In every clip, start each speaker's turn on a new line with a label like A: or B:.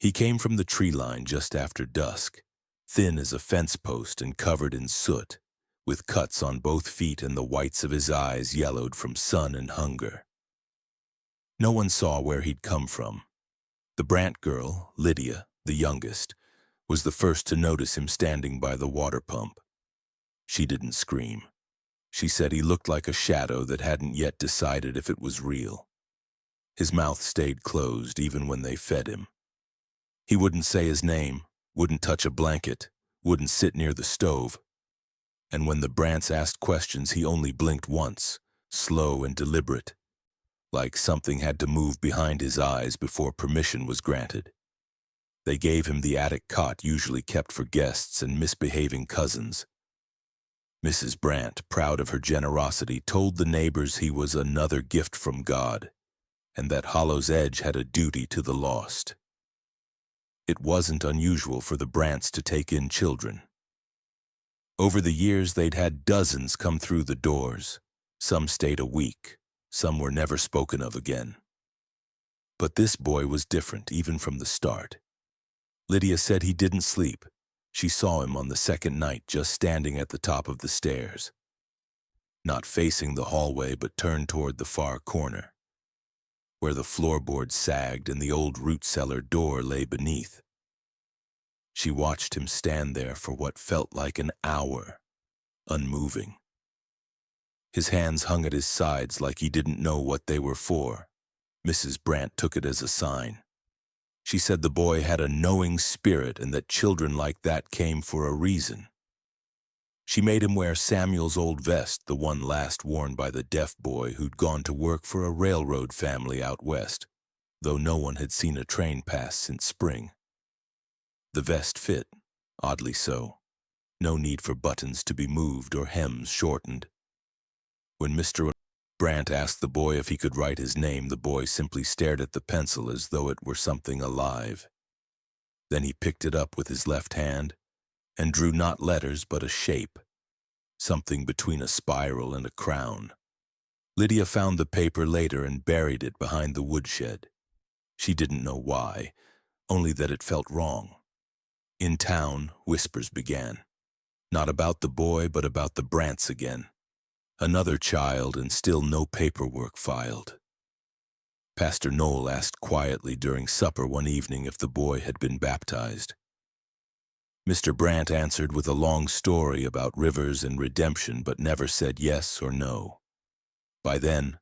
A: He came from the tree line just after dusk, thin as a fence post and covered in soot, with cuts on both feet and the whites of his eyes yellowed from sun and hunger. No one saw where he'd come from. The Brant girl, Lydia, the youngest, was the first to notice him standing by the water pump. She didn't scream. She said he looked like a shadow that hadn't yet decided if it was real. His mouth stayed closed even when they fed him. He wouldn't say his name, wouldn't touch a blanket, wouldn't sit near the stove. And when the Brants asked questions, he only blinked once, slow and deliberate, like something had to move behind his eyes before permission was granted. They gave him the attic cot usually kept for guests and misbehaving cousins. Mrs. Brant, proud of her generosity, told the neighbors he was another gift from God, and that Hollow's Edge had a duty to the lost. It wasn't unusual for the Brants to take in children. Over the years, they'd had dozens come through the doors. Some stayed a week. Some were never spoken of again. But this boy was different, even from the start. Lydia said he didn't sleep. She saw him on the second night just standing at the top of the stairs, not facing the hallway but turned toward the far corner, where the floorboards sagged and the old root cellar door lay beneath. She watched him stand there for what felt like an hour, unmoving. His hands hung at his sides like he didn't know what they were for. Mrs. Brant took it as a sign. She said the boy had a knowing spirit and that children like that came for a reason. She made him wear Samuel's old vest, the one last worn by the deaf boy who'd gone to work for a railroad family out west, though no one had seen a train pass since spring. The vest fit, oddly so. No need for buttons to be moved or hems shortened. When Mr. Brant asked the boy if he could write his name, the boy simply stared at the pencil as though it were something alive. Then he picked it up with his left hand and drew not letters but a shape, something between a spiral and a crown. Lydia found the paper later and buried it behind the woodshed. She didn't know why, only that it felt wrong. In town, whispers began. Not about the boy, but about the Brants again. Another child and still no paperwork filed. Pastor Noel asked quietly during supper one evening if the boy had been baptized. Mr. Brant answered with a long story about rivers and redemption, but never said yes or no. By then,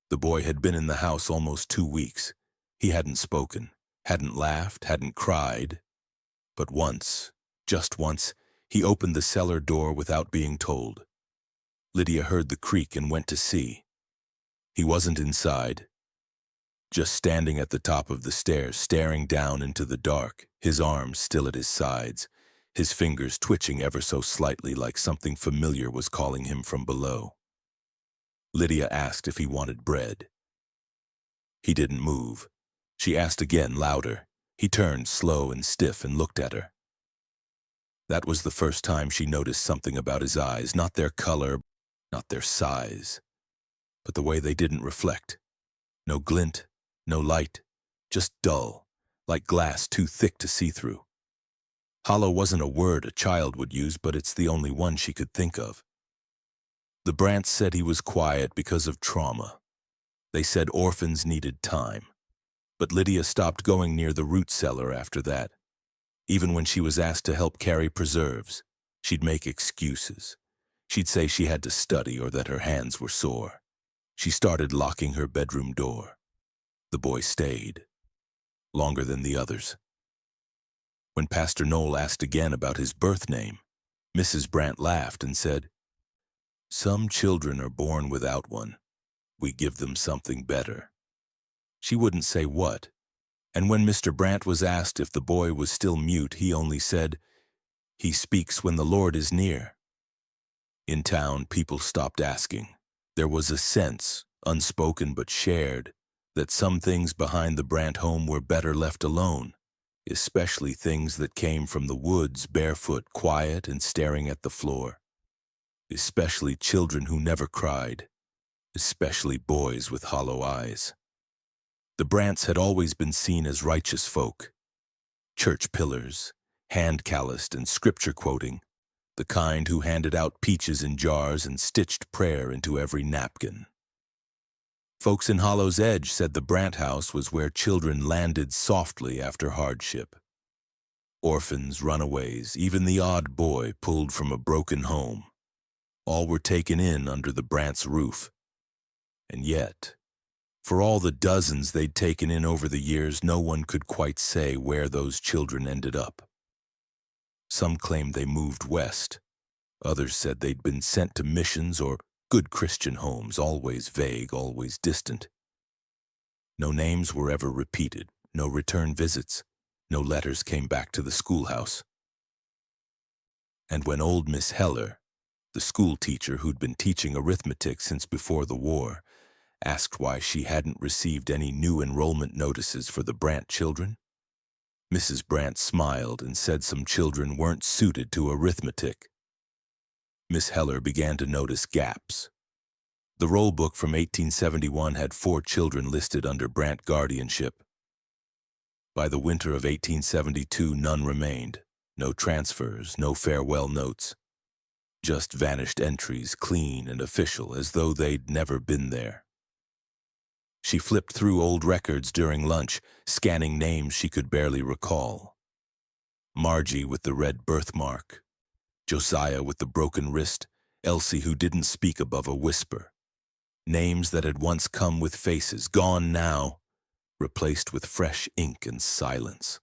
A: the boy had been in the house almost 2 weeks. He hadn't spoken, hadn't laughed, hadn't cried. But once, just once, he opened the cellar door without being told. Lydia heard the creak and went to see. He wasn't inside, just standing at the top of the stairs, staring down into the dark, his arms still at his sides, his fingers twitching ever so slightly like something familiar was calling him from below. Lydia asked if he wanted bread. He didn't move. She asked again, louder. He turned, slow and stiff, and looked at her. That was the first time she noticed something about his eyes, not their color, not their size, but the way they didn't reflect. No glint, no light, just dull, like glass too thick to see through. Hollow wasn't a word a child would use, but it's the only one she could think of. The Brants said he was quiet because of trauma. They said orphans needed time. But Lydia stopped going near the root cellar after that. Even when she was asked to help carry preserves, she'd make excuses. She'd say she had to study or that her hands were sore. She started locking her bedroom door. The boy stayed, longer than the others. When Pastor Noel asked again about his birth name, Mrs. Brant laughed and said, "Some children are born without one. We give them something better." She wouldn't say what, and when Mr. Brant was asked if the boy was still mute, he only said, "He speaks when the Lord is near." In town, people stopped asking. There was a sense, unspoken but shared, that some things behind the Brant home were better left alone, especially things that came from the woods, barefoot, quiet, and staring at the floor. Especially children who never cried, especially boys with hollow eyes. The Brants had always been seen as righteous folk, church pillars, hand-calloused and scripture-quoting, the kind who handed out peaches in jars and stitched prayer into every napkin. Folks in Hollow's Edge said the Brant house was where children landed softly after hardship. Orphans, runaways, even the odd boy pulled from a broken home. All were taken in under the Brant's roof. And yet, for all the dozens they'd taken in over the years, no one could quite say where those children ended up. Some claimed they moved west. Others said they'd been sent to missions or good Christian homes, always vague, always distant. No names were ever repeated, no return visits, no letters came back to the schoolhouse. And when old Miss Heller, the school teacher who'd been teaching arithmetic since before the war, asked why she hadn't received any new enrollment notices for the Brant children, Mrs. Brant smiled and said some children weren't suited to arithmetic. Miss Heller began to notice gaps. The roll book from 1871 had 4 children listed under Brant guardianship. By the winter of 1872, none remained. No transfers, no farewell notes. Just vanished entries, clean and official, as though they'd never been there. She flipped through old records during lunch, scanning names she could barely recall. Margie with the red birthmark, Josiah with the broken wrist, Elsie who didn't speak above a whisper. Names that had once come with faces, gone now, replaced with fresh ink and silence.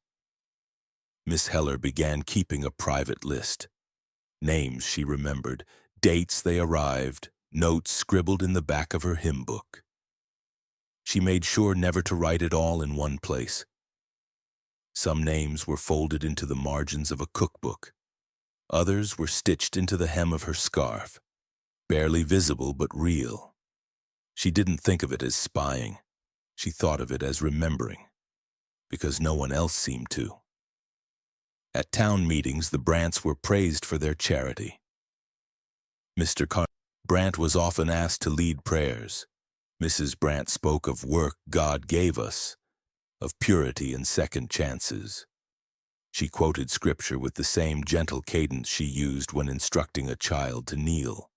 A: Miss Heller began keeping a private list. Names she remembered, dates they arrived, notes scribbled in the back of her hymn book. She made sure never to write it all in one place. Some names were folded into the margins of a cookbook. Others were stitched into the hem of her scarf, barely visible but real. She didn't think of it as spying. She thought of it as remembering, because no one else seemed to. At town meetings, the Brants were praised for their charity. Brant was often asked to lead prayers. Mrs. Brant spoke of work God gave us, of purity and second chances. She quoted scripture with the same gentle cadence she used when instructing a child to kneel.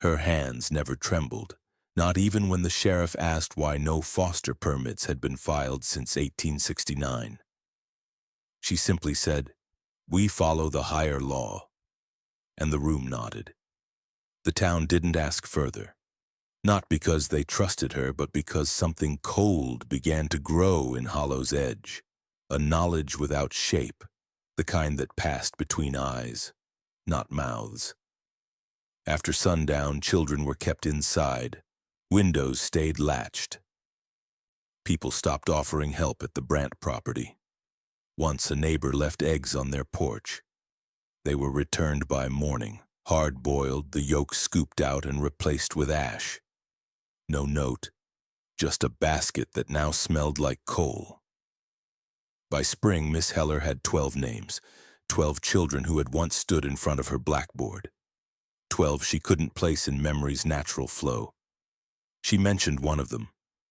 A: Her hands never trembled, not even when the sheriff asked why no foster permits had been filed since 1869. She simply said, "We follow the higher law," and the room nodded. The town didn't ask further, not because they trusted her, but because something cold began to grow in Hollow's Edge, a knowledge without shape, the kind that passed between eyes, not mouths. After sundown, children were kept inside. Windows stayed latched. People stopped offering help at the Brant property. Once a neighbor left eggs on their porch. They were returned by morning, hard-boiled, the yolk scooped out and replaced with ash. No note, just a basket that now smelled like coal. By spring, Miss Heller had 12 names, 12 children who had once stood in front of her blackboard. 12 she couldn't place in memory's natural flow. She mentioned one of them,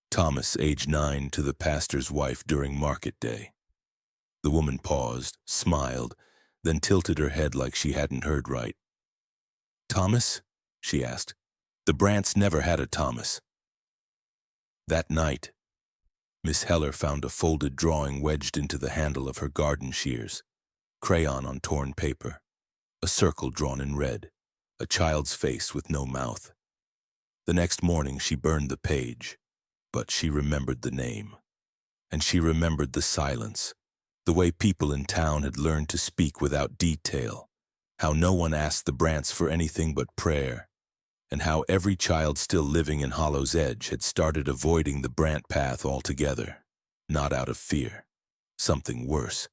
A: Thomas, age 9, to the pastor's wife during market day. The woman paused, smiled, then tilted her head like she hadn't heard right. "Thomas?" she asked. "The Brants never had a Thomas." That night, Miss Heller found a folded drawing wedged into the handle of her garden shears, crayon on torn paper, a circle drawn in red, a child's face with no mouth. The next morning she burned the page, but she remembered the name. And she remembered the silence, the way people in town had learned to speak without detail, how no one asked the Brants for anything but prayer, and how every child still living in Hollow's Edge had started avoiding the Brant path altogether, not out of fear, something worse,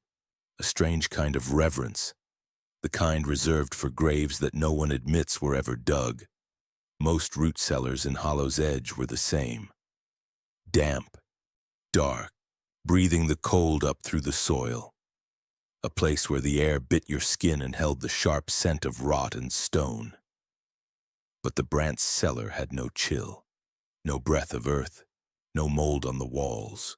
A: a strange kind of reverence, the kind reserved for graves that no one admits were ever dug. Most root cellars in Hollow's Edge were the same. Damp, dark, breathing the cold up through the soil. A place where the air bit your skin and held the sharp scent of rot and stone. But the Brant's cellar had no chill, no breath of earth, no mold on the walls.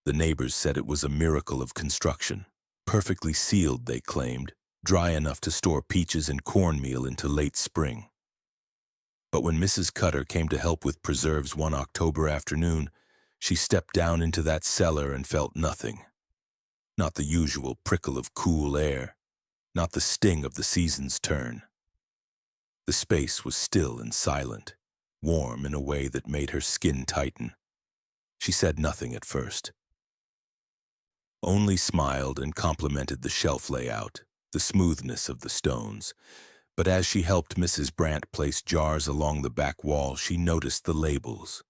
A: The neighbors said it was a miracle of construction. Perfectly sealed, they claimed, dry enough to store peaches and cornmeal into late spring. But when Mrs. Cutter came to help with preserves one October afternoon, she stepped down into that cellar and felt nothing. Not the usual prickle of cool air, not the sting of the season's turn. The space was still and silent, warm in a way that made her skin tighten. She said nothing at first. Only smiled and complimented the shelf layout, the smoothness of the stones. But as she helped Mrs. Brant place jars along the back wall, she noticed the labels.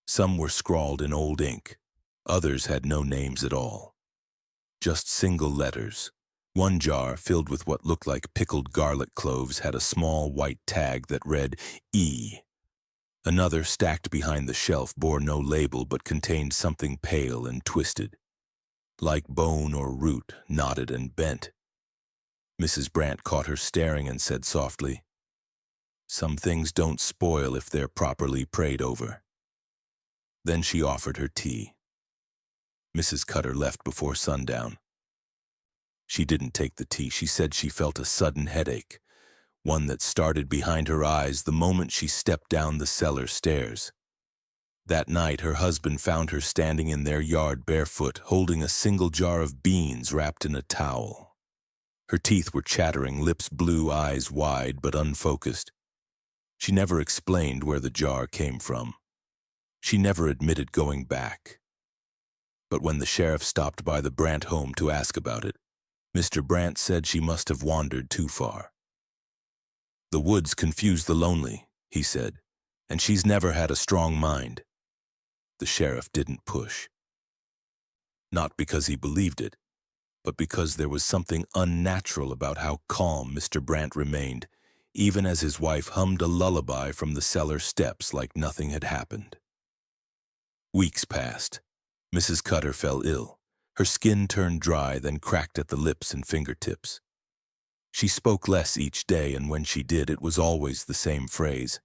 A: Some were scrawled in old ink, others had no names at all. Just single letters. One jar, filled with what looked like pickled garlic cloves, had a small white tag that read E. Another, stacked behind the shelf, bore no label but contained something pale and twisted, like bone or root, knotted and bent. Mrs. Brant caught her staring and said softly, "Some things don't spoil if they're properly prayed over." Then she offered her tea. Mrs. Cutter left before sundown. She didn't take the tea. She said she felt a sudden headache, one that started behind her eyes the moment she stepped down the cellar stairs. That night, her husband found her standing in their yard barefoot, holding a single jar of beans wrapped in a towel. Her teeth were chattering, lips blue, eyes wide but unfocused. She never explained where the jar came from. She never admitted going back. But when the sheriff stopped by the Brant home to ask about it, Mr. Brant said she must have wandered too far. "The woods confuse the lonely," he said, "and she's never had a strong mind." The sheriff didn't push. Not because he believed it, but because there was something unnatural about how calm Mr. Brant remained, even as his wife hummed a lullaby from the cellar steps like nothing had happened. Weeks passed. Mrs. Cutter fell ill. Her skin turned dry, then cracked at the lips and fingertips. She spoke less each day, and when she did, it was always the same phrase.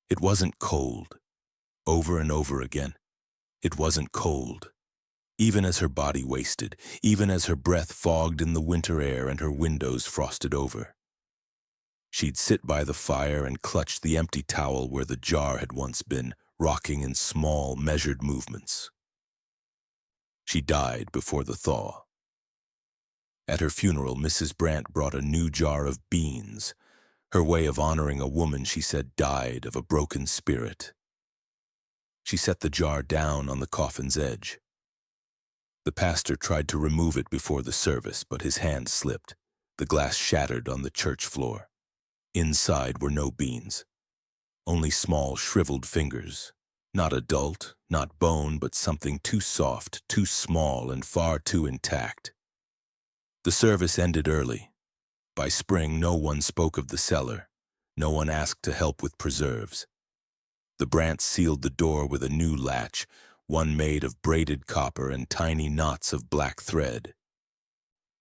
A: It wasn't cold. Over and over again. It wasn't cold. Even as her body wasted, even as her breath fogged in the winter air and her windows frosted over. She'd sit by the fire and clutch the empty towel where the jar had once been, rocking in small, measured movements. She died before the thaw. At her funeral, Mrs. Brant brought a new jar of beans, her way of honoring a woman she said died of a broken spirit. She set the jar down on the coffin's edge. The pastor tried to remove it before the service, but his hand slipped. The glass shattered on the church floor. Inside were no beans, only small, shriveled fingers. Not adult, not bone, but something too soft, too small, and far too intact. The service ended early. By spring, no one spoke of the cellar. No one asked to help with preserves. The Brants sealed the door with a new latch, one made of braided copper and tiny knots of black thread.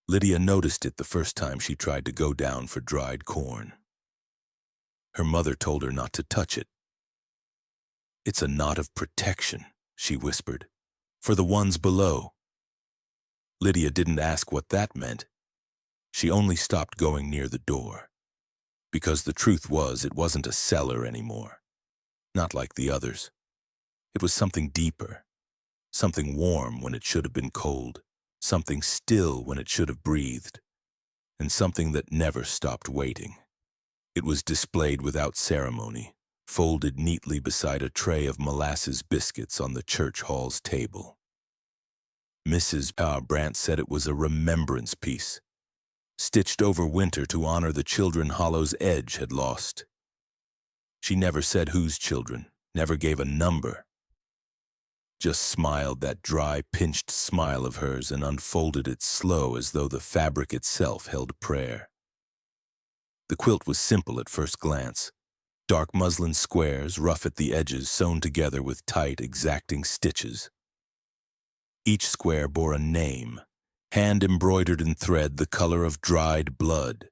A: Lydia noticed it the first time she tried to go down for dried corn. Her mother told her not to touch it. "It's a knot of protection," she whispered, "for the ones below." Lydia didn't ask what that meant. She only stopped going near the door. Because the truth was, it wasn't a cellar anymore. Not like the others. It was something deeper. Something warm when it should have been cold. Something still when it should have breathed. And something that never stopped waiting. It was displayed without ceremony, folded neatly beside a tray of molasses biscuits on the church hall's table. Mrs. Brant said it was a remembrance piece, stitched over winter to honor the children Hollow's Edge had lost. She never said whose children, never gave a number. Just smiled that dry, pinched smile of hers and unfolded it slow as though the fabric itself held prayer. The quilt was simple at first glance. Dark muslin squares, rough at the edges, sewn together with tight, exacting stitches. Each square bore a name, hand-embroidered in thread the color of dried blood.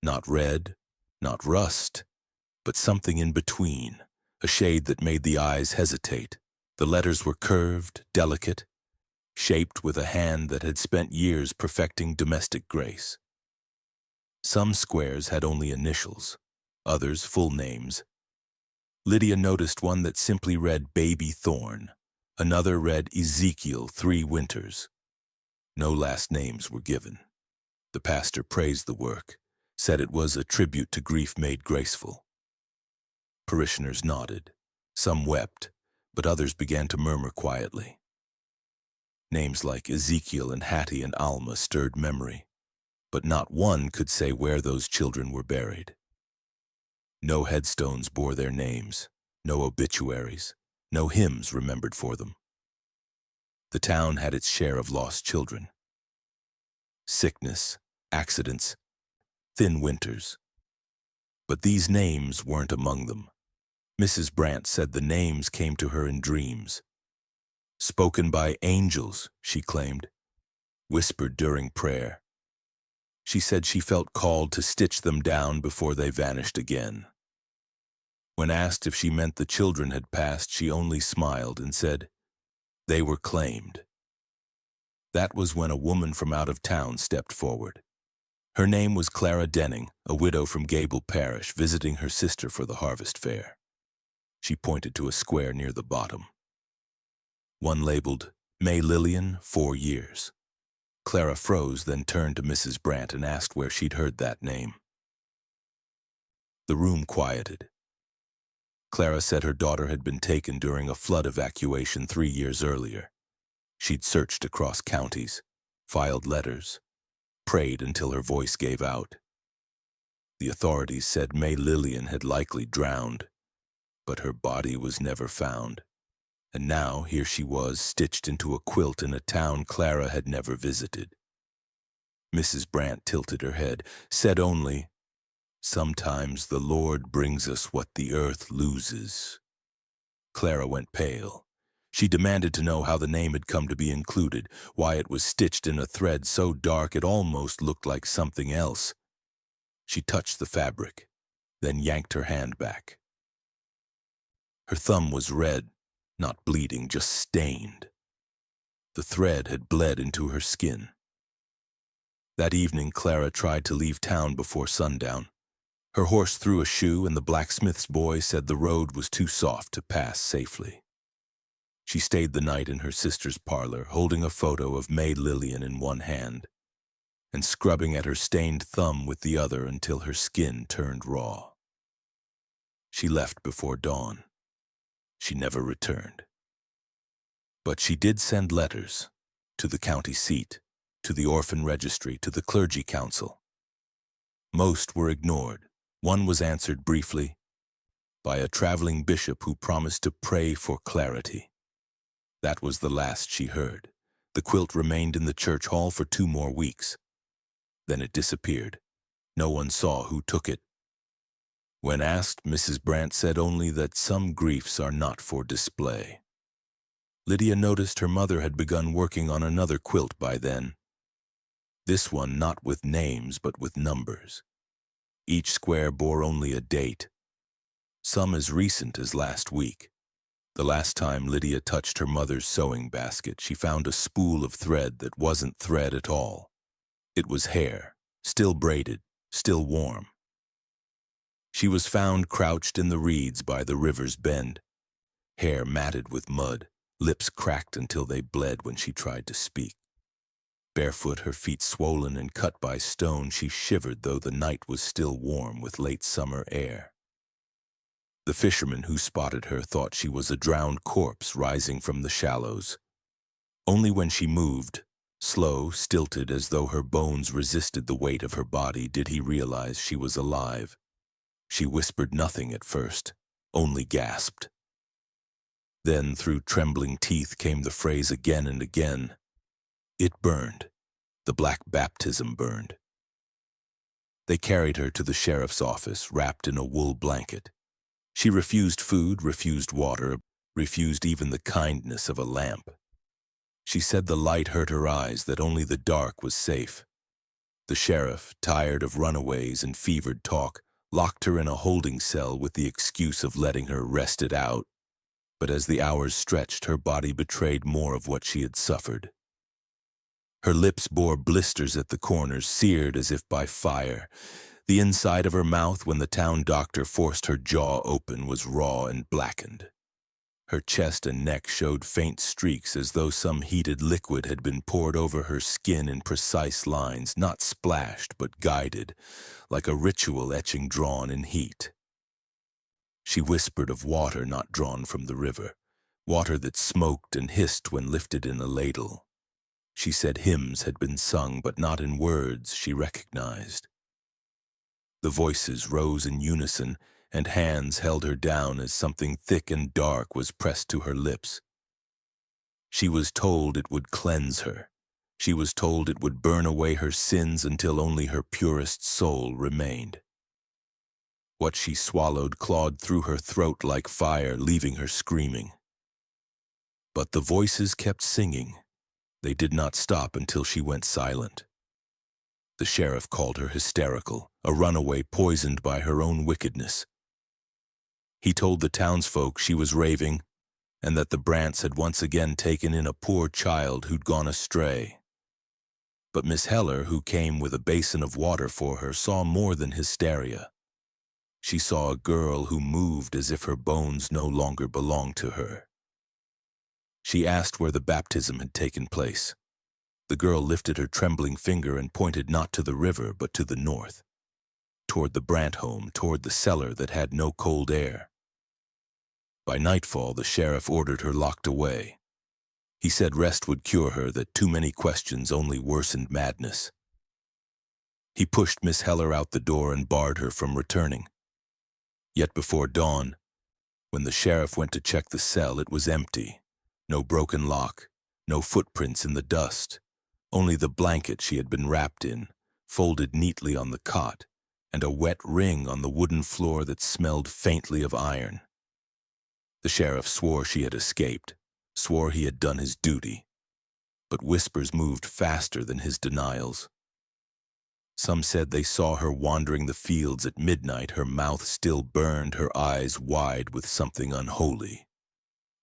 A: Not red, not rust, but something in between, a shade that made the eyes hesitate, The letters were curved, delicate, shaped with a hand that had spent years perfecting domestic grace. Some squares had only initials, others full names. Lydia noticed one that simply read Baby Thorn. Another read Ezekiel 3 Winters. No last names were given. The pastor praised the work, said it was a tribute to grief made graceful. Parishioners nodded. Some wept, but others began to murmur quietly. Names like Ezekiel and Hattie and Alma stirred memory, but not one could say where those children were buried. No headstones bore their names, no obituaries, no hymns remembered for them. The town had its share of lost children. Sickness, accidents, thin winters. But these names weren't among them. Mrs. Brant said the names came to her in dreams. Spoken by angels, she claimed, whispered during prayer. She said she felt called to stitch them down before they vanished again. When asked if she meant the children had passed, she only smiled and said, "They were claimed." That was when a woman from out of town stepped forward. Her name was Clara Denning, a widow from Gable Parish, visiting her sister for the harvest fair. She pointed to a square near the bottom. One labeled, May Lillian, 4 years. Clara froze, then turned to Mrs. Brant and asked where she'd heard that name. The room quieted. Clara said her daughter had been taken during a flood evacuation 3 years earlier. She'd searched across counties, filed letters, prayed until her voice gave out. The authorities said May Lillian had likely drowned, but her body was never found. And now here she was, stitched into a quilt in a town Clara had never visited. Mrs. Brant tilted her head, said only, "Sometimes the Lord brings us what the earth loses." Clara went pale. She demanded to know how the name had come to be included, why it was stitched in a thread so dark it almost looked like something else. She touched the fabric, then yanked her hand back. Her thumb was red, not bleeding, just stained. The thread had bled into her skin. That evening, Clara tried to leave town before sundown. Her horse threw a shoe, and the blacksmith's boy said the road was too soft to pass safely. She stayed the night in her sister's parlor, holding a photo of May Lillian in one hand and scrubbing at her stained thumb with the other until her skin turned raw. She left before dawn. She never returned. But she did send letters to the county seat, to the orphan registry, to the clergy council. Most were ignored. One was answered briefly by a traveling bishop who promised to pray for clarity. That was the last she heard. The quilt remained in the church hall for 2 more weeks. Then it disappeared. No one saw who took it. When asked, Mrs. Brant said only that some griefs are not for display. Lydia noticed her mother had begun working on another quilt by then. This one not with names but with numbers. Each square bore only a date, some as recent as last week. The last time Lydia touched her mother's sewing basket, she found a spool of thread that wasn't thread at all. It was hair, still braided, still warm. She was found crouched in the reeds by the river's bend, hair matted with mud, lips cracked until they bled when she tried to speak. Barefoot, her feet swollen and cut by stone, she shivered though the night was still warm with late summer air. The fisherman who spotted her thought she was a drowned corpse rising from the shallows. Only when she moved, slow, stilted, as though her bones resisted the weight of her body, did he realize she was alive. She whispered nothing at first, only gasped. Then through trembling teeth came the phrase again and again. It burned. The black baptism burned. They carried her to the sheriff's office, wrapped in a wool blanket. She refused food, refused water, refused even the kindness of a lamp. She said the light hurt her eyes, that only the dark was safe. The sheriff, tired of runaways and fevered talk, locked her in a holding cell with the excuse of letting her rest it out. but as the hours stretched, her body betrayed more of what she had suffered. Her lips bore blisters at the corners, seared as if by fire. The inside of her mouth, when the town doctor forced her jaw open, was raw and blackened. Her chest and neck showed faint streaks as though some heated liquid had been poured over her skin in precise lines, not splashed but guided, like a ritual etching drawn in heat. She whispered of water not drawn from the river, water that smoked and hissed when lifted in a ladle. She said hymns had been sung, but not in words she recognized. The voices rose in unison, and hands held her down as something thick and dark was pressed to her lips. She was told it would cleanse her. She was told it would burn away her sins until only her purest soul remained. What she swallowed clawed through her throat like fire, leaving her screaming. But the voices kept singing. They did not stop until she went silent. The sheriff called her hysterical, a runaway poisoned by her own wickedness. He told the townsfolk she was raving, and that the Brants had once again taken in a poor child who'd gone astray. But Miss Heller, who came with a basin of water for her, saw more than hysteria. She saw a girl who moved as if her bones no longer belonged to her. She asked where the baptism had taken place. The girl lifted her trembling finger and pointed not to the river but to the north, toward the Brant home, toward the cellar that had no cold air. By nightfall, the sheriff ordered her locked away. He said rest would cure her, that too many questions only worsened madness. He pushed Miss Heller out the door and barred her from returning. Yet before dawn, when the sheriff went to check the cell, it was empty. No broken lock, no footprints in the dust, only the blanket she had been wrapped in, folded neatly on the cot, and a wet ring on the wooden floor that smelled faintly of iron. The sheriff swore she had escaped, swore he had done his duty, but whispers moved faster than his denials. Some said they saw her wandering the fields at midnight, her mouth still burned, her eyes wide with something unholy.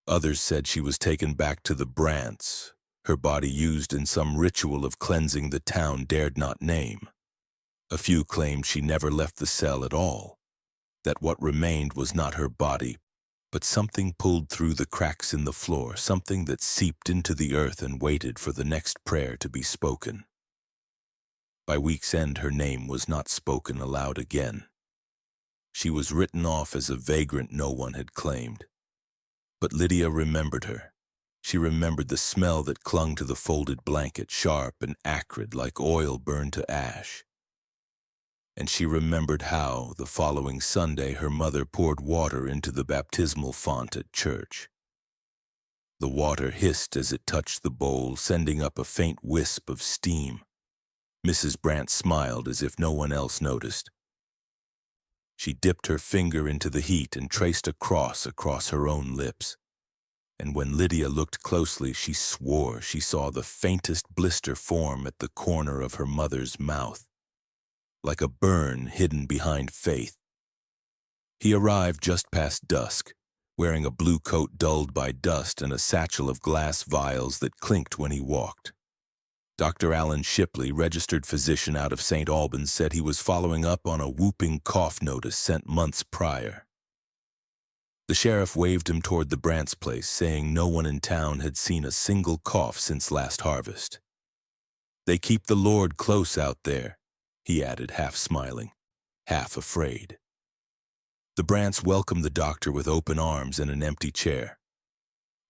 A: Others said she was taken back to the Brants, her body used in some ritual of cleansing the town dared not name. A few claimed she never left the cell at all, that what remained was not her body, but something pulled through the cracks in the floor, something that seeped into the earth and waited for the next prayer to be spoken. By week's end, her name was not spoken aloud again. She was written off as a vagrant no one had claimed. But Lydia remembered her. She remembered the smell that clung to the folded blanket, sharp and acrid like oil burned to ash. And she remembered how, the following Sunday, her mother poured water into the baptismal font at church. The water hissed as it touched the bowl, sending up a faint wisp of steam. Mrs. Brant smiled as if no one else noticed. She dipped her finger into the heat and traced a cross across her own lips. And when Lydia looked closely, she swore she saw the faintest blister form at the corner of her mother's mouth, like a burn hidden behind faith. He arrived just past dusk, wearing a blue coat dulled by dust and a satchel of glass vials that clinked when he walked. Dr. Alan Shipley, registered physician out of St. Albans, said he was following up on a whooping cough notice sent months prior. The sheriff waved him toward the Brants' place, saying no one in town had seen a single cough since last harvest. "They keep the Lord close out there," he added, half smiling, half afraid. The Brants welcomed the doctor with open arms and an empty chair.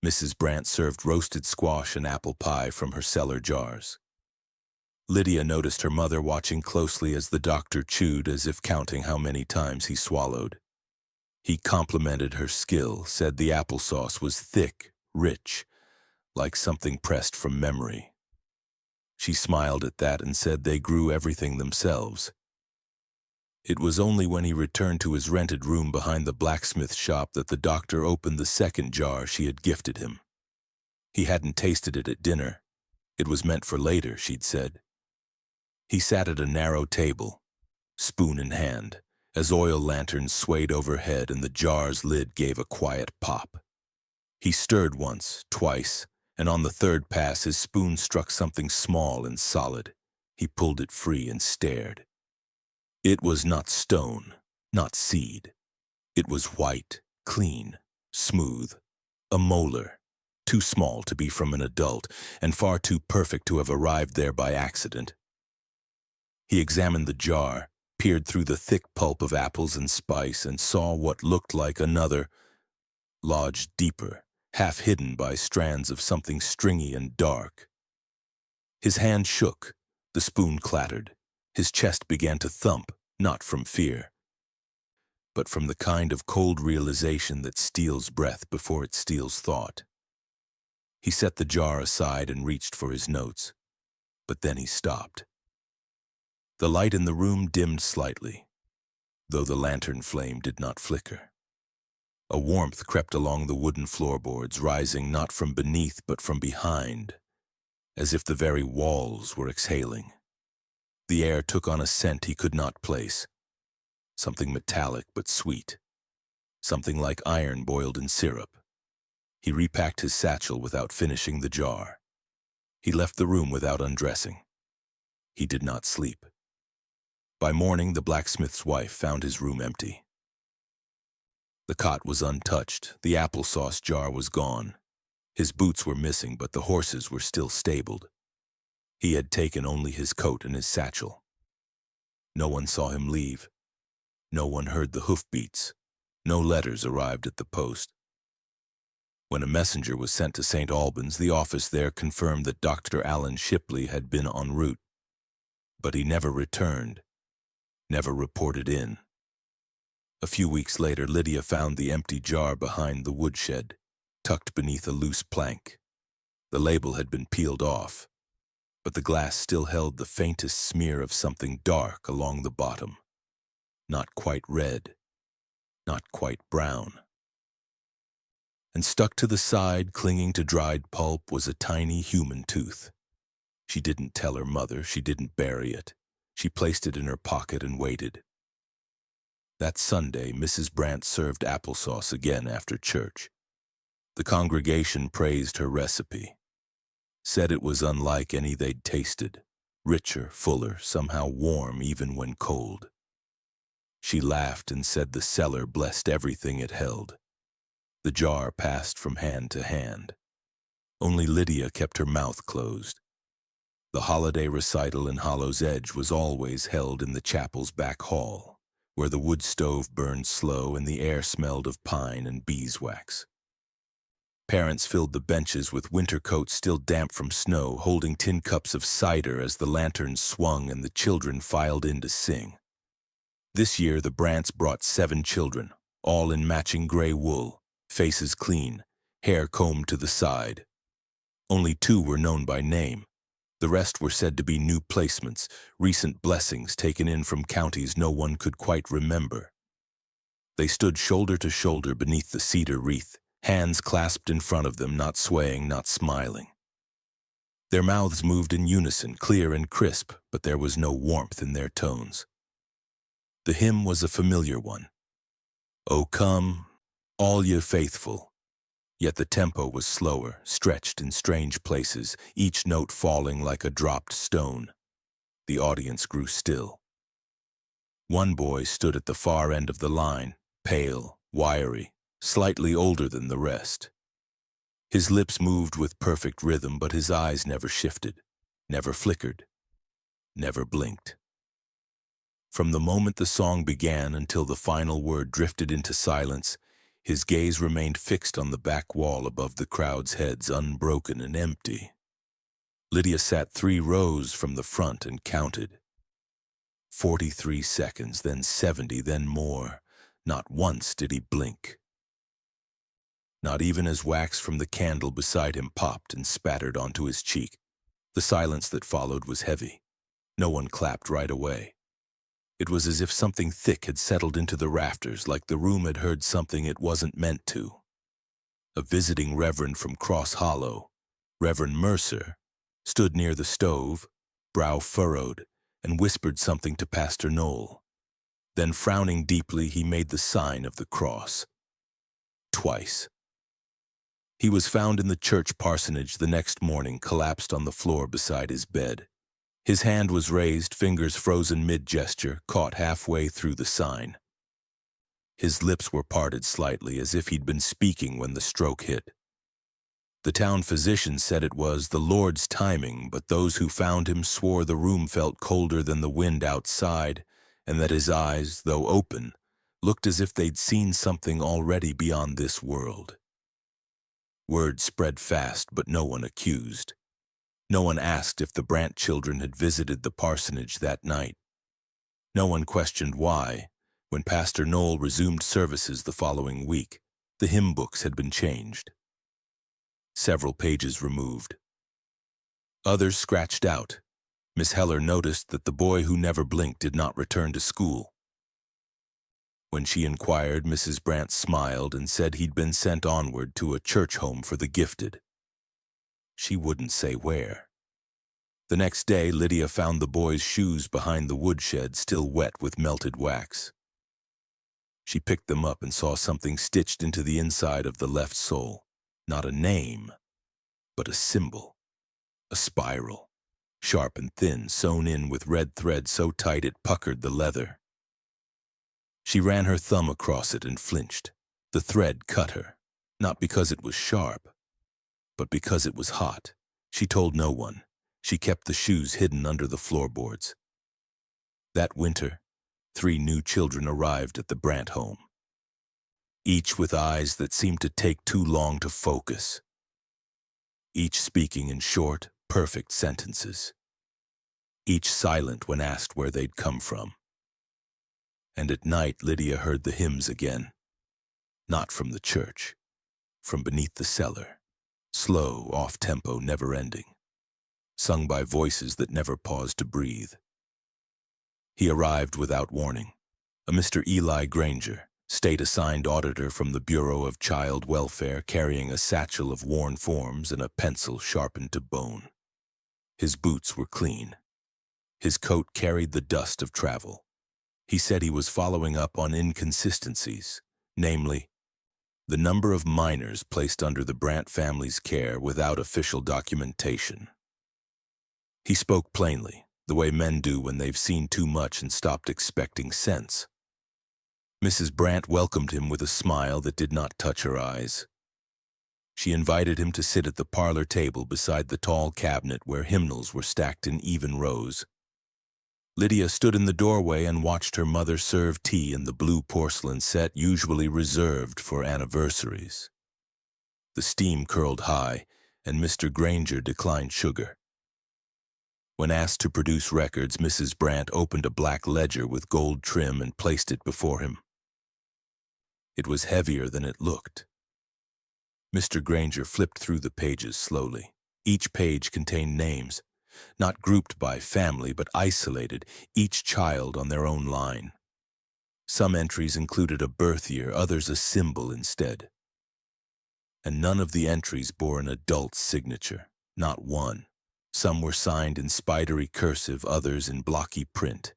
A: Mrs. Brant served roasted squash and apple pie from her cellar jars. Lydia noticed her mother watching closely as the doctor chewed, as if counting how many times he swallowed. He complimented her skill, said the applesauce was thick, rich, like something pressed from memory. She smiled at that and said they grew everything themselves. It was only when he returned to his rented room behind the blacksmith shop that the doctor opened the second jar she had gifted him. He hadn't tasted it at dinner. It was meant for later, she'd said. He sat at a narrow table, spoon in hand, as oil lanterns swayed overhead and the jar's lid gave a quiet pop. He stirred once, twice, and on the third pass his spoon struck something small and solid. He pulled it free and stared. It was not stone, not seed. It was white, clean, smooth, a molar, too small to be from an adult, and far too perfect to have arrived there by accident. He examined the jar, peered through the thick pulp of apples and spice, and saw what looked like another, lodged deeper, half hidden by strands of something stringy and dark. His hand shook, the spoon clattered, his chest began to thump, not from fear, but from the kind of cold realization that steals breath before it steals thought. He set the jar aside and reached for his notes, but then he stopped. The light in the room dimmed slightly, though the lantern flame did not flicker. A warmth crept along the wooden floorboards, rising not from beneath but from behind, as if the very walls were exhaling. The air took on a scent he could not place, something metallic but sweet, something like iron boiled in syrup. He repacked his satchel without finishing the jar. He left the room without undressing. He did not sleep. By morning, the blacksmith's wife found his room empty. The cot was untouched, the applesauce jar was gone. His boots were missing, but the horses were still stabled. He had taken only his coat and his satchel. No one saw him leave. No one heard the hoofbeats. No letters arrived at the post. When a messenger was sent to St. Albans, the office there confirmed that Dr. Alan Shipley had been en route. But he never returned, never reported in. A few weeks later, Lydia found the empty jar behind the woodshed, tucked beneath a loose plank. The label had been peeled off, but the glass still held the faintest smear of something dark along the bottom. Not quite red, not quite brown. And stuck to the side, clinging to dried pulp, was a tiny human tooth. She didn't tell her mother, she didn't bury it. She placed it in her pocket and waited. That Sunday, Mrs. Brant served applesauce again after church. The congregation praised her recipe, said it was unlike any they'd tasted, richer, fuller, somehow warm even when cold. She laughed and said the cellar blessed everything it held. The jar passed from hand to hand. Only Lydia kept her mouth closed. The holiday recital in Hollow's Edge was always held in the chapel's back hall, where the wood stove burned slow and the air smelled of pine and beeswax. Parents filled the benches with winter coats still damp from snow, holding tin cups of cider as the lanterns swung and the children filed in to sing. This year the Brants brought 7 children, all in matching gray wool, faces clean, hair combed to the side. Only 2 were known by name. The rest were said to be new placements, recent blessings taken in from counties no one could quite remember. They stood shoulder to shoulder beneath the cedar wreath, hands clasped in front of them, not swaying, not smiling. Their mouths moved in unison, clear and crisp, but there was no warmth in their tones. The hymn was a familiar one. "O come, all ye faithful," yet the tempo was slower, stretched in strange places, each note falling like a dropped stone. The audience grew still. One boy stood at the far end of the line, pale, wiry, slightly older than the rest. His lips moved with perfect rhythm, but his eyes never shifted, never flickered, never blinked. From the moment the song began until the final word drifted into silence, his gaze remained fixed on the back wall above the crowd's heads, unbroken and empty. Lydia sat 3 rows from the front and counted. 43 seconds, then 70, then more. Not once did he blink. Not even as wax from the candle beside him popped and spattered onto his cheek. The silence that followed was heavy. No one clapped right away. It was as if something thick had settled into the rafters, like the room had heard something it wasn't meant to. A visiting reverend from Cross Hollow, Reverend Mercer, stood near the stove, brow furrowed, and whispered something to Pastor Knoll. Then, frowning deeply, he made the sign of the cross. Twice. He was found in the church parsonage the next morning, collapsed on the floor beside his bed. His hand was raised, fingers frozen mid-gesture, caught halfway through the sign. His lips were parted slightly, as if he'd been speaking when the stroke hit. The town physician said it was the Lord's timing, but those who found him swore the room felt colder than the wind outside, and that his eyes, though open, looked as if they'd seen something already beyond this world. Word spread fast, but no one accused. No one asked if the Brant children had visited the parsonage that night. No one questioned why, when Pastor Noel resumed services the following week, the hymn books had been changed. Several pages removed. Others scratched out. Miss Heller noticed that the boy who never blinked did not return to school. When she inquired, Mrs. Brant smiled and said he'd been sent onward to a church home for the gifted. She wouldn't say where. The next day, Lydia found the boy's shoes behind the woodshed, still wet with melted wax. She picked them up and saw something stitched into the inside of the left sole. Not a name, but a symbol, a spiral, sharp and thin, sewn in with red thread so tight it puckered the leather. She ran her thumb across it and flinched. The thread cut her, not because it was sharp, but because it was hot. She told no one. She kept the shoes hidden under the floorboards. That winter, 3 new children arrived at the Brant home, each with eyes that seemed to take too long to focus, each speaking in short, perfect sentences, each silent when asked where they'd come from. And at night, Lydia heard the hymns again, not from the church, from beneath the cellar, slow, off-tempo, never-ending, sung by voices that never paused to breathe. He arrived without warning, a Mr. Eli Granger, state-assigned auditor from the Bureau of Child Welfare, carrying a satchel of worn forms and a pencil sharpened to bone. His boots were clean. His coat carried the dust of travel. He said he was following up on inconsistencies, namely, the number of minors placed under the Brant family's care without official documentation. He spoke plainly, the way men do when they've seen too much and stopped expecting sense. Mrs. Brant welcomed him with a smile that did not touch her eyes. She invited him to sit at the parlor table beside the tall cabinet where hymnals were stacked in even rows. Lydia stood in the doorway and watched her mother serve tea in the blue porcelain set usually reserved for anniversaries. The steam curled high, and Mr. Granger declined sugar. When asked to produce records, Mrs. Brant opened a black ledger with gold trim and placed it before him. It was heavier than it looked. Mr. Granger flipped through the pages slowly. Each page contained names, not grouped by family, but isolated, each child on their own line. Some entries included a birth year, others a symbol instead. And none of the entries bore an adult's signature, not one. Some were signed in spidery cursive, others in blocky print.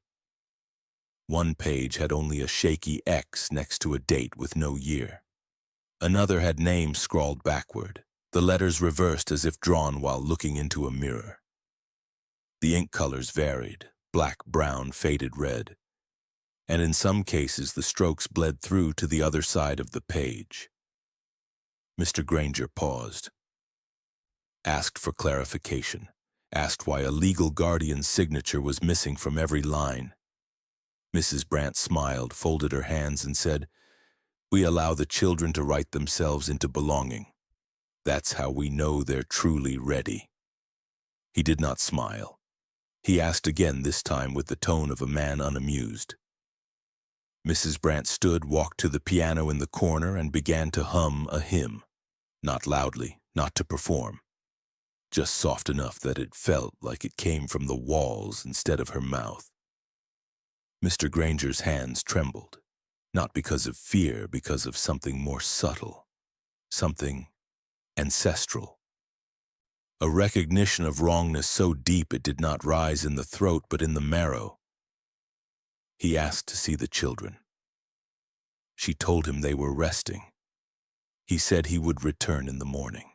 A: One page had only a shaky X next to a date with no year. Another had names scrawled backward, the letters reversed as if drawn while looking into a mirror. The ink colors varied, black, brown, faded red, and in some cases the strokes bled through to the other side of the page. Mr. Granger paused, asked for clarification, asked why a legal guardian's signature was missing from every line. Mrs. Brant smiled, folded her hands, and said, "We allow the children to write themselves into belonging. That's how we know they're truly ready." He did not smile. He asked again, this time with the tone of a man unamused. Mrs. Brant stood, walked to the piano in the corner, and began to hum a hymn. Not loudly, not to perform. Just soft enough that it felt like it came from the walls instead of her mouth. Mr. Granger's hands trembled, not because of fear, because of something more subtle, something ancestral. A recognition of wrongness so deep it did not rise in the throat but in the marrow. He asked to see the children. She told him they were resting. He said he would return in the morning.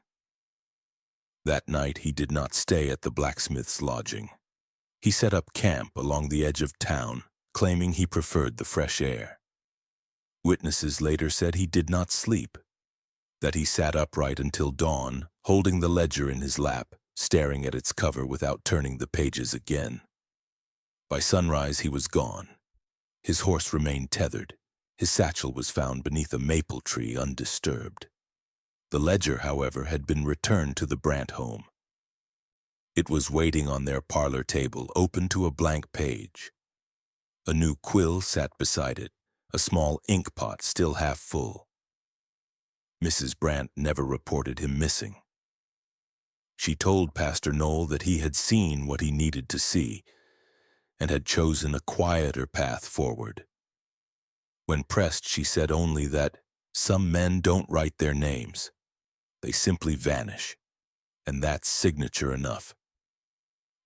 A: That night he did not stay at the blacksmith's lodging. He set up camp along the edge of town, claiming he preferred the fresh air. Witnesses later said he did not sleep, that he sat upright until dawn, holding the ledger in his lap, staring at its cover without turning the pages again. By sunrise he was gone. His horse remained tethered. His satchel was found beneath a maple tree undisturbed. The ledger, however, had been returned to the Brant home. It was waiting on their parlor table, open to a blank page. A new quill sat beside it, a small ink pot still half full. Mrs. Brant never reported him missing. She told Pastor Knoll that he had seen what he needed to see and had chosen a quieter path forward. When pressed, she said only that some men don't write their names. They simply vanish, and that's signature enough.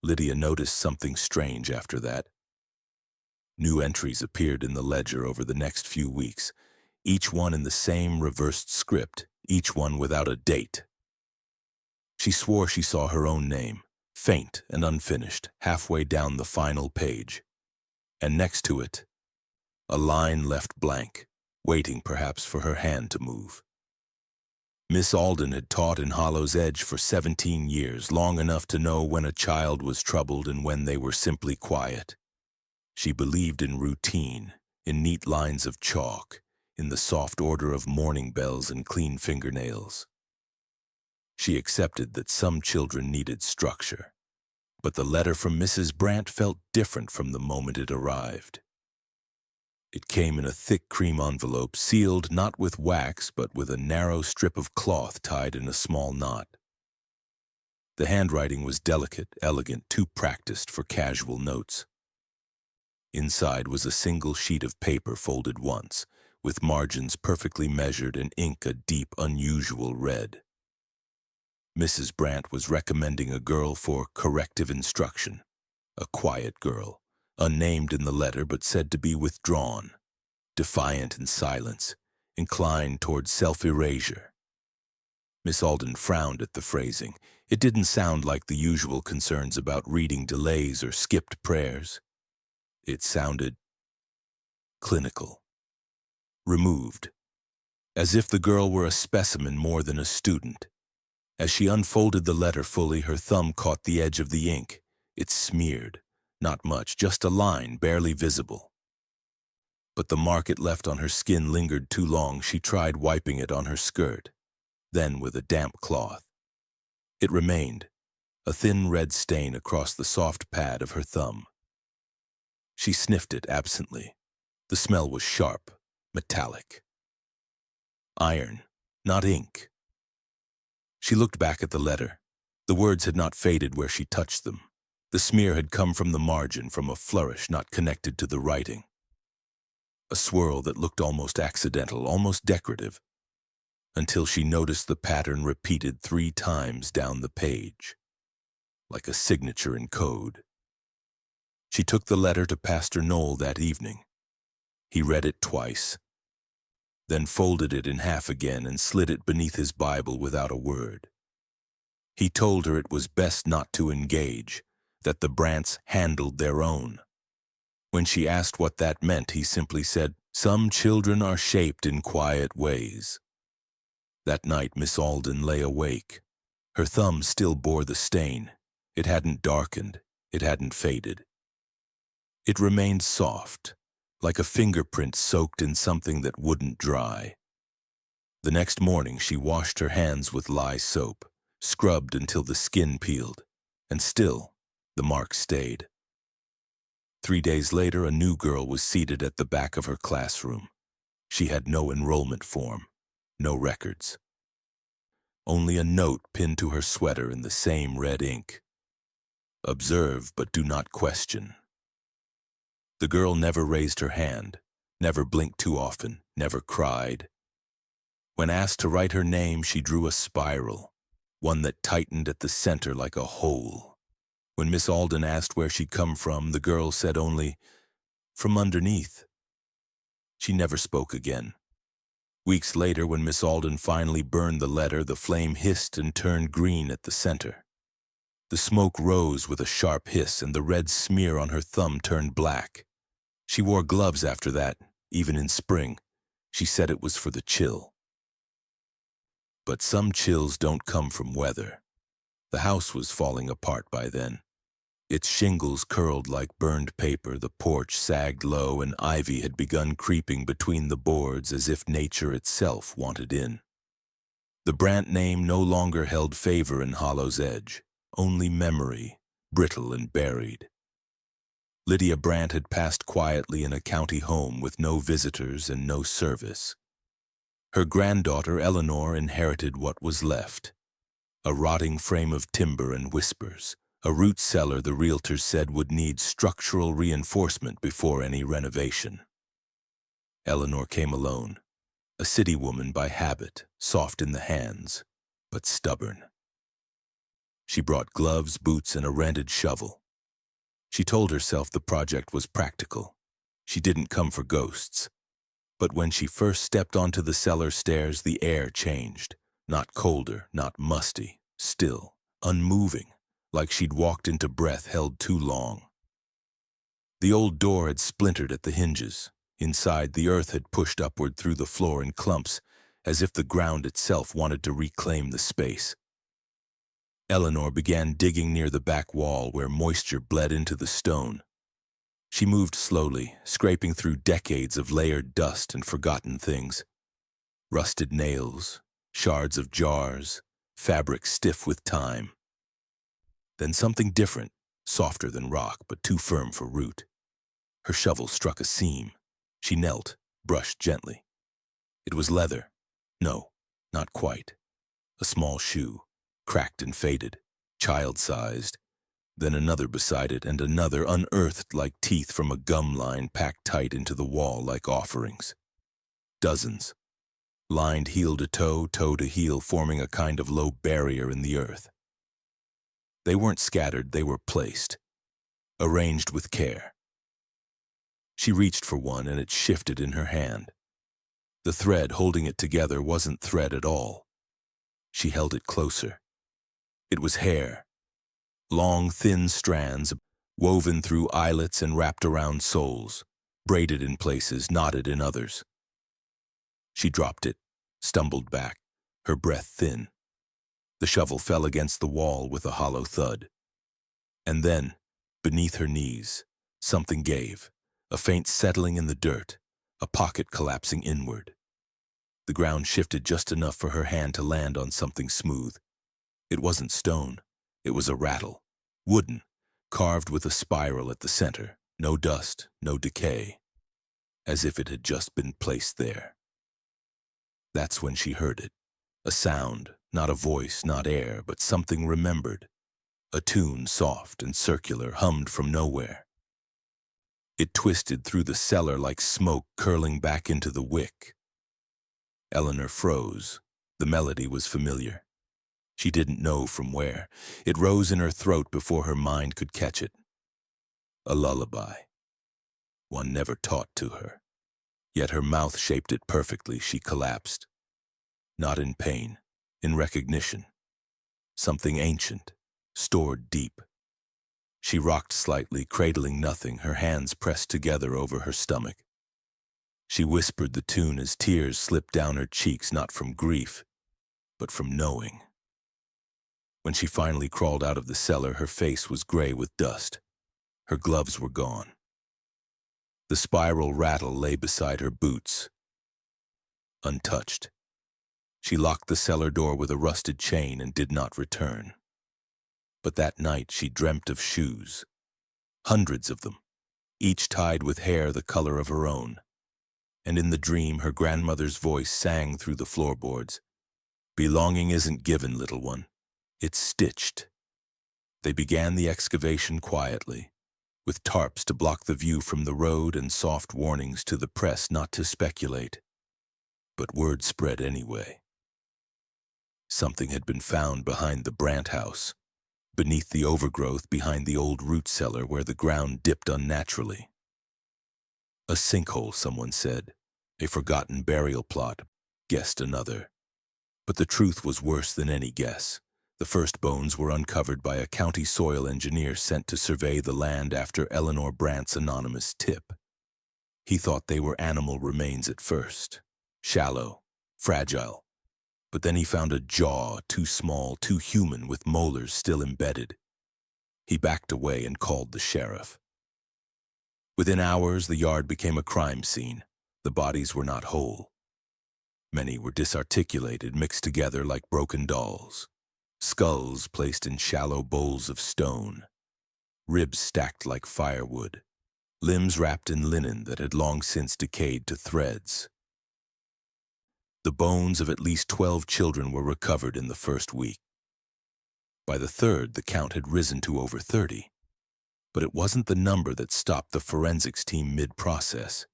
A: Lydia noticed something strange after that. New entries appeared in the ledger over the next few weeks, each one in the same reversed script, each one without a date. She swore she saw her own name, faint and unfinished, halfway down the final page. And next to it, a line left blank, waiting perhaps for her hand to move. Miss Alden had taught in Hollow's Edge for 17 years, long enough to know when a child was troubled and when they were simply quiet. She believed in routine, in neat lines of chalk, in the soft order of morning bells and clean fingernails. She accepted that some children needed structure, but the letter from Mrs. Brant felt different from the moment it arrived. It came in a thick cream envelope, sealed not with wax but with a narrow strip of cloth tied in a small knot. The handwriting was delicate, elegant, too practiced for casual notes. Inside was a single sheet of paper folded once, with margins perfectly measured and ink a deep, unusual red. Mrs. Brant was recommending a girl for corrective instruction, a quiet girl, unnamed in the letter but said to be withdrawn, defiant in silence, inclined toward self-erasure. Miss Alden frowned at the phrasing. It didn't sound like the usual concerns about reading delays or skipped prayers. It sounded clinical, removed, as if the girl were a specimen more than a student. As she unfolded the letter fully, her thumb caught the edge of the ink. It smeared. Not much, just a line, barely visible. But the mark it left on her skin lingered too long. She tried wiping it on her skirt, then with a damp cloth. It remained, a thin red stain across the soft pad of her thumb. She sniffed it absently. The smell was sharp, metallic. Iron, not ink. She looked back at the letter. The words had not faded where she touched them. The smear had come from the margin, from a flourish not connected to the writing. A swirl that looked almost accidental, almost decorative, until she noticed the pattern repeated 3 times down the page, like a signature in code. She took the letter to Pastor Knoll that evening. He read it twice, then folded it in half again and slid it beneath his Bible without a word. He told her it was best not to engage, that the Brants handled their own. When she asked what that meant, he simply said, "Some children are shaped in quiet ways." That night Miss Alden lay awake. Her thumb still bore the stain. It hadn't darkened, it hadn't faded. It remained soft, like a fingerprint soaked in something that wouldn't dry. The next morning she washed her hands with lye soap, scrubbed until the skin peeled, and still the mark stayed. 3 days later, a new girl was seated at the back of her classroom. She had no enrollment form, no records. Only a note pinned to her sweater in the same red ink. Observe, but do not question. The girl never raised her hand, never blinked too often, never cried. When asked to write her name, she drew a spiral, one that tightened at the center like a hole. When Miss Alden asked where she'd come from, the girl said only, "From underneath." She never spoke again. Weeks later, when Miss Alden finally burned the letter, the flame hissed and turned green at the center. The smoke rose with a sharp hiss, and the red smear on her thumb turned black. She wore gloves after that, even in spring. She said it was for the chill. But some chills don't come from weather. The house was falling apart by then. Its shingles curled like burned paper, the porch sagged low, and ivy had begun creeping between the boards as if nature itself wanted in. The Brant name no longer held favor in Hollow's Edge, only memory, brittle and buried. Lydia Brant had passed quietly in a county home with no visitors and no service. Her granddaughter Eleanor inherited what was left: a rotting frame of timber and whispers, a root cellar the realtors said would need structural reinforcement before any renovation. Eleanor came alone, a city woman by habit, soft in the hands, but stubborn. She brought gloves, boots, and a rented shovel. She told herself the project was practical. She didn't come for ghosts. But when she first stepped onto the cellar stairs, the air changed. Not colder, not musty, still, unmoving, like she'd walked into breath held too long. The old door had splintered at the hinges. Inside, the earth had pushed upward through the floor in clumps, as if the ground itself wanted to reclaim the space. Eleanor began digging near the back wall where moisture bled into the stone. She moved slowly, scraping through decades of layered dust and forgotten things. Rusted nails, shards of jars, fabric stiff with time. Then something different, softer than rock but too firm for root. Her shovel struck a seam. She knelt, brushed gently. It was leather. No, not quite. A small shoe, cracked and faded, child-sized. Then another beside it, and another, unearthed like teeth from a gum line packed tight into the wall like offerings. Dozens. Lined heel to toe, toe to heel, forming a kind of low barrier in the earth. They weren't scattered, they were placed, arranged with care. She reached for one, and it shifted in her hand. The thread holding it together wasn't thread at all. She held it closer. It was hair. Long, thin strands, woven through eyelets and wrapped around soles, braided in places, knotted in others. She dropped it, stumbled back, her breath thin. The shovel fell against the wall with a hollow thud. And then, beneath her knees, something gave, a faint settling in the dirt, a pocket collapsing inward. The ground shifted just enough for her hand to land on something smooth. It wasn't stone, it was a rattle, wooden, carved with a spiral at the center, no dust, no decay, as if it had just been placed there. That's when she heard it, a sound, not a voice, not air, but something remembered, a tune soft and circular, hummed from nowhere. It twisted through the cellar like smoke curling back into the wick. Eleanor froze. The melody was familiar. She didn't know from where. It rose in her throat before her mind could catch it. A lullaby. One never taught to her. Yet her mouth shaped it perfectly. She collapsed. Not in pain, in recognition. Something ancient, stored deep. She rocked slightly, cradling nothing, her hands pressed together over her stomach. She whispered the tune as tears slipped down her cheeks, not from grief, but from knowing. When she finally crawled out of the cellar, her face was gray with dust. Her gloves were gone. The spiral rattle lay beside her boots, untouched. She locked the cellar door with a rusted chain and did not return. But that night she dreamt of shoes, hundreds of them, each tied with hair the color of her own. And in the dream, her grandmother's voice sang through the floorboards. "Belonging isn't given, little one. It's stitched." They began the excavation quietly, with tarps to block the view from the road and soft warnings to the press not to speculate. But word spread anyway. Something had been found behind the Brant house, beneath the overgrowth behind the old root cellar where the ground dipped unnaturally. A sinkhole, someone said, a forgotten burial plot, guessed another. But the truth was worse than any guess. The first bones were uncovered by a county soil engineer sent to survey the land after Eleanor Brant's anonymous tip. He thought they were animal remains at first, shallow, fragile. But then he found a jaw too small, too human, with molars still embedded. He backed away and called the sheriff. Within hours, the yard became a crime scene. The bodies were not whole. Many were disarticulated, mixed together like broken dolls. Skulls placed in shallow bowls of stone. Ribs stacked like firewood. Limbs wrapped in linen that had long since decayed to threads. The bones of at least 12 children were recovered in the first week. By the third, the count had risen to over 30. But it wasn't the number that stopped the forensics team mid-process.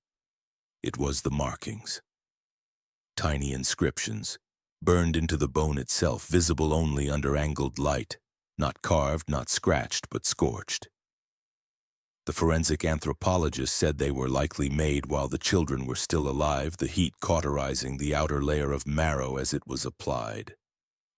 A: It was the markings. Tiny inscriptions, burned into the bone itself, visible only under angled light, not carved, not scratched, but scorched. The forensic anthropologist said they were likely made while the children were still alive, the heat cauterizing the outer layer of marrow as it was applied.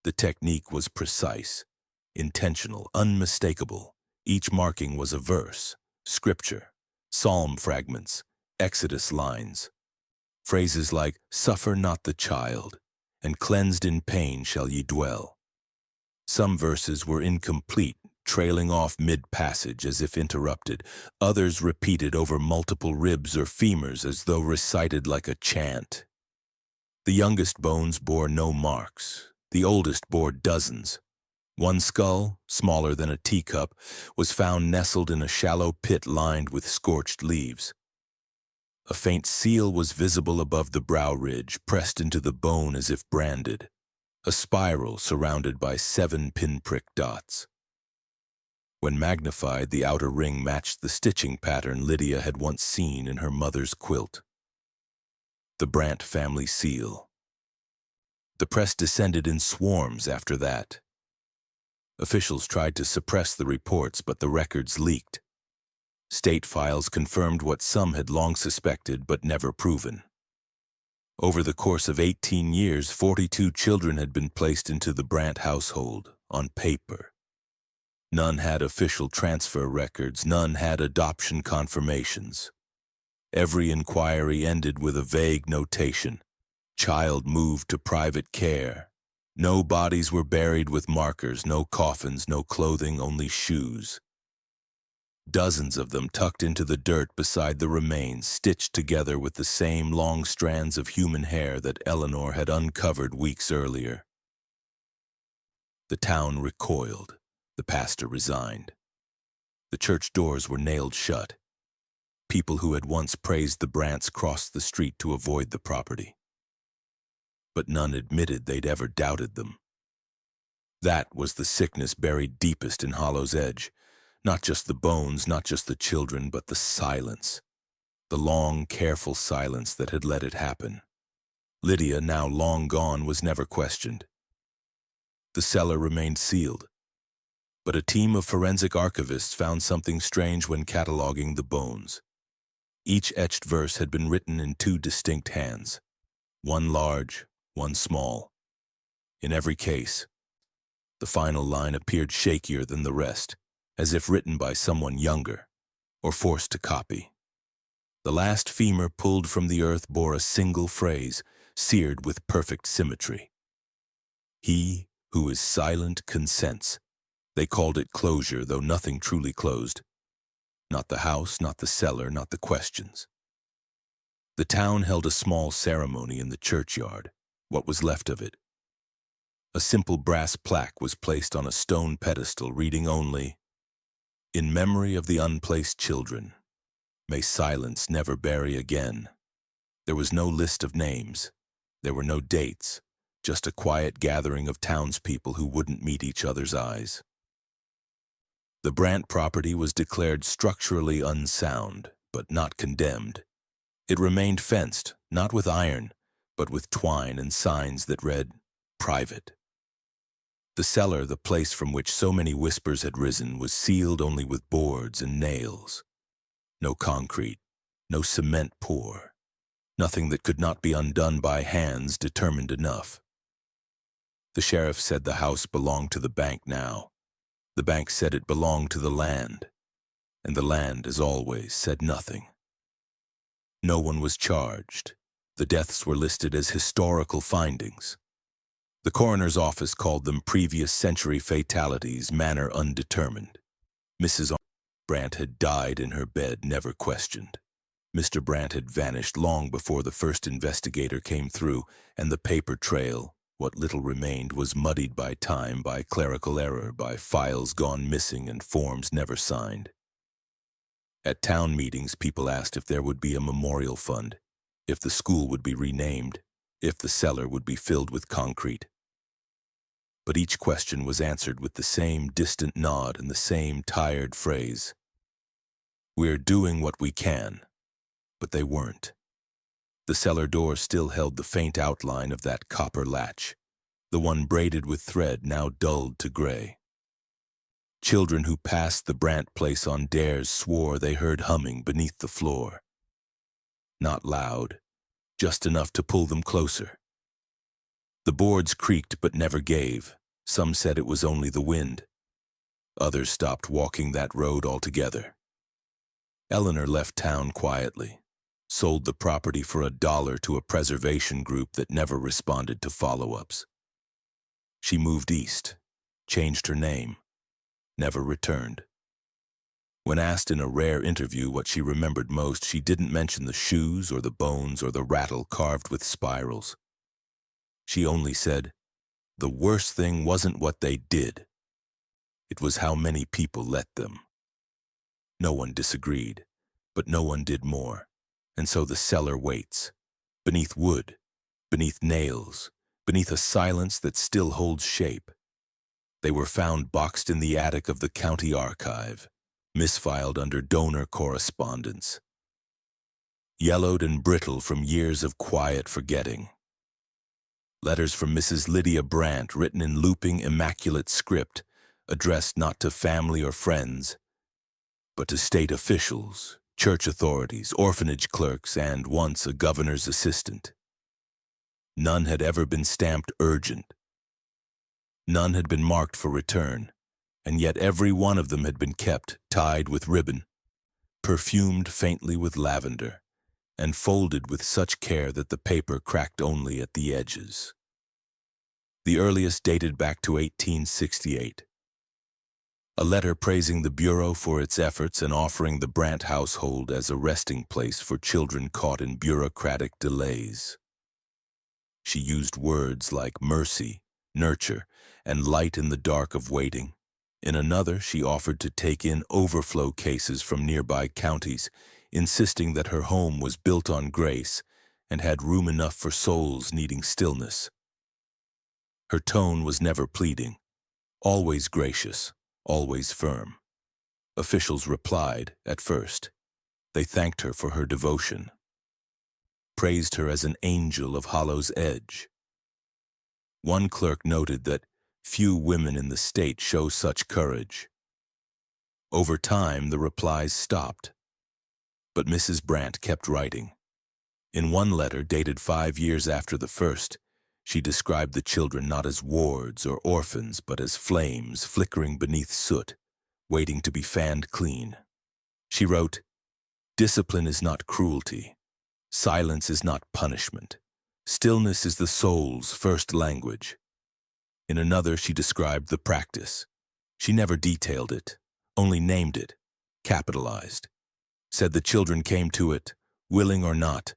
A: The technique was precise, intentional, unmistakable. Each marking was a verse, scripture, psalm fragments, Exodus lines. Phrases like, "Suffer not the child," and "Cleansed in pain shall ye dwell." Some verses were incomplete, trailing off mid-passage as if interrupted. Others repeated over multiple ribs or femurs as though recited like a chant. The youngest bones bore no marks. The oldest bore dozens. One skull, smaller than a teacup, was found nestled in a shallow pit lined with scorched leaves. A faint seal was visible above the brow ridge, pressed into the bone as if branded. A spiral surrounded by 7 pinprick dots. When magnified, the outer ring matched the stitching pattern Lydia had once seen in her mother's quilt. The Brant family seal. The press descended in swarms after that. Officials tried to suppress the reports, but the records leaked. State files confirmed what some had long suspected but never proven. Over the course of 18 years, 42 children had been placed into the Brant household, on paper. None had official transfer records, none had adoption confirmations. Every inquiry ended with a vague notation. Child moved to private care. No bodies were buried with markers, no coffins, no clothing, only shoes. Dozens of them tucked into the dirt beside the remains, stitched together with the same long strands of human hair that Eleanor had uncovered weeks earlier. The town recoiled. The pastor resigned. The church doors were nailed shut. People who had once praised the Brants crossed the street to avoid the property. But none admitted they'd ever doubted them. That was the sickness buried deepest in Hollow's Edge. Not just the bones, not just the children, but the silence. The long, careful silence that had let it happen. Lydia, now long gone, was never questioned. The cellar remained sealed. But a team of forensic archivists found something strange when cataloging the bones. Each etched verse had been written in 2 distinct hands, one large, one small. In every case, the final line appeared shakier than the rest, as if written by someone younger, or forced to copy. The last femur pulled from the earth bore a single phrase, seared with perfect symmetry. "He who is silent consents." They called it closure, though nothing truly closed. Not the house, not the cellar, not the questions. The town held a small ceremony in the churchyard, what was left of it. A simple brass plaque was placed on a stone pedestal reading only, "In memory of the unplaced children, may silence never bury again." There was no list of names. There were no dates, just a quiet gathering of townspeople who wouldn't meet each other's eyes. The Brant property was declared structurally unsound, but not condemned. It remained fenced, not with iron, but with twine and signs that read, "Private." The cellar, the place from which so many whispers had risen, was sealed only with boards and nails. No concrete, no cement pour, nothing that could not be undone by hands determined enough. The sheriff said the house belonged to the bank now. The bank said it belonged to the land, and the land, as always, said nothing. No one was charged. The deaths were listed as historical findings. The coroner's office called them previous century fatalities, manner undetermined. Mrs. Brant had died in her bed, never questioned. Mr. Brant had vanished long before the first investigator came through, and the paper trail, what little remained, was muddied by time, by clerical error, by files gone missing and forms never signed. At town meetings, people asked if there would be a memorial fund, if the school would be renamed, if the cellar would be filled with concrete. But each question was answered with the same distant nod and the same tired phrase. "We're doing what we can." But they weren't. The cellar door still held the faint outline of that copper latch, the one braided with thread now dulled to gray. Children who passed the Brant place on dares swore they heard humming beneath the floor. Not loud, just enough to pull them closer. The boards creaked but never gave. Some said it was only the wind. Others stopped walking that road altogether. Eleanor left town quietly, sold the property for $1 to a preservation group that never responded to follow-ups. She moved east, changed her name, never returned. When asked in a rare interview what she remembered most, she didn't mention the shoes or the bones or the rattle carved with spirals. She only said, "The worst thing wasn't what they did. It was how many people let them." No one disagreed, but no one did more. And so the cellar waits, beneath wood, beneath nails, beneath a silence that still holds shape. They were found boxed in the attic of the county archive, misfiled under donor correspondence. Yellowed and brittle from years of quiet forgetting. Letters from Mrs. Lydia Brant, written in looping, immaculate script, addressed not to family or friends, but to state officials, church authorities, orphanage clerks, and once a governor's assistant. None had ever been stamped urgent. None had been marked for return, and yet every one of them had been kept, tied with ribbon, perfumed faintly with lavender, and folded with such care that the paper cracked only at the edges. The earliest dated back to 1868. A letter praising the Bureau for its efforts and offering the Brant household as a resting place for children caught in bureaucratic delays. She used words like mercy, nurture, and light in the dark of waiting. In another, she offered to take in overflow cases from nearby counties, insisting that her home was built on grace and had room enough for souls needing stillness. Her tone was never pleading, always gracious, always firm. Officials replied, at first. They thanked her for her devotion, praised her as an angel of Hollow's Edge. One clerk noted that few women in the state show such courage. Over time, the replies stopped, but Mrs. Brant kept writing. In one letter, dated 5 years after the first, she described the children not as wards or orphans, but as flames flickering beneath soot, waiting to be fanned clean. She wrote, "Discipline is not cruelty. Silence is not punishment. Stillness is the soul's first language." In another, she described the practice. She never detailed it, only named it, capitalized, said the children came to it, willing or not,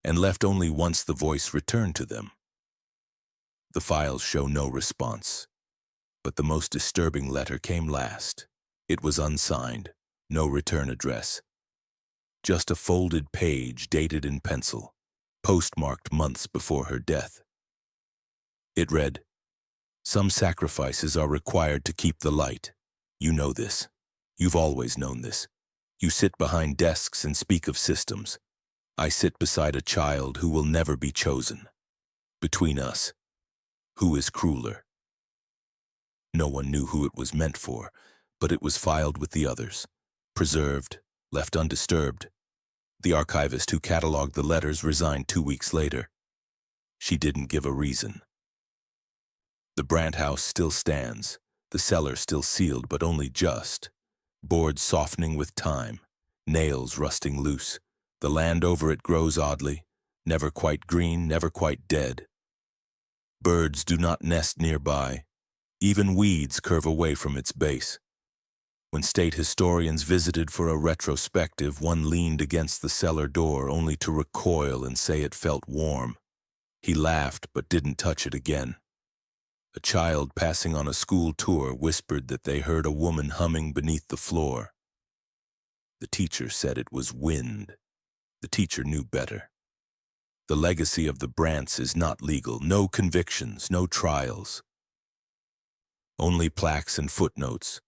A: and left only once the voice returned to them. The files show no response, but the most disturbing letter came last. It was unsigned, no return address. Just a folded page dated in pencil, postmarked months before her death. It read, "Some sacrifices are required to keep the light. You know this. You've always known this. You sit behind desks and speak of systems. I sit beside a child who will never be chosen. Between us, who is crueler?" No one knew who it was meant for, but it was filed with the others, preserved, left undisturbed. The archivist who cataloged the letters resigned 2 weeks later. She didn't give a reason. The Brant house still stands, the cellar still sealed, but only just. Boards softening with time, nails rusting loose. The land over it grows oddly, never quite green, never quite dead. Birds do not nest nearby. Even weeds curve away from its base. When state historians visited for a retrospective, one leaned against the cellar door only to recoil and say it felt warm. He laughed but didn't touch it again. A child passing on a school tour whispered that they heard a woman humming beneath the floor. The teacher said it was wind. The teacher knew better. The legacy of the Brants is not legal. No convictions, no trials. Only plaques and footnotes.